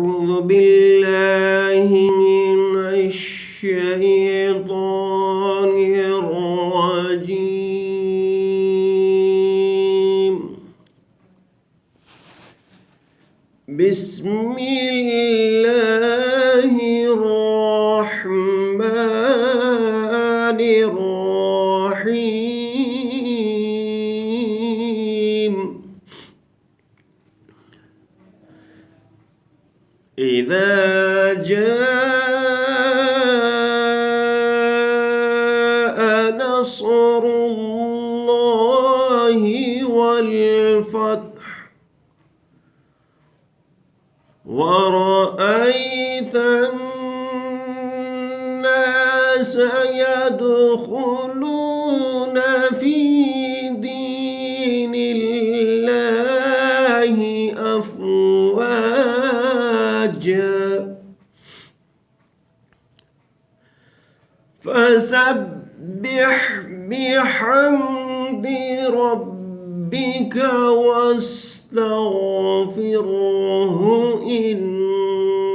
أعوذ بالله من الشيطان الرجيم. بسم الله الرحمن الرحيم. إذا جاء نصر الله والفتح ورأيت الناس يدخلون في دين الله أفواجا فسبح بحمد ربك واستغفره إنه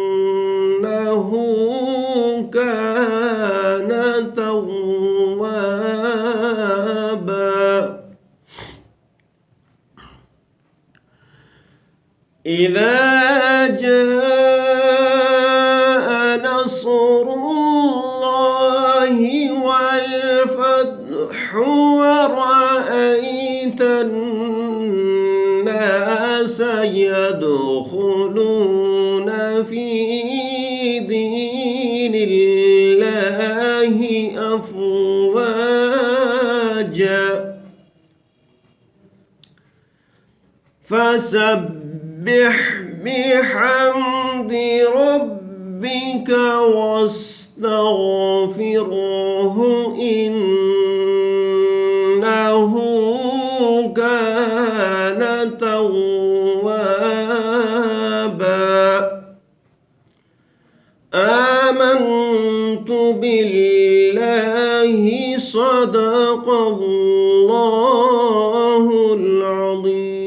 كان توابا. إذا جاء نصر الله والفتح ورأيت الناس يدخلون في دين الله أفواجا فسبح بحمد ربك واستغفره إنه كان توابا. آمنت بالله صدق الله العظيم.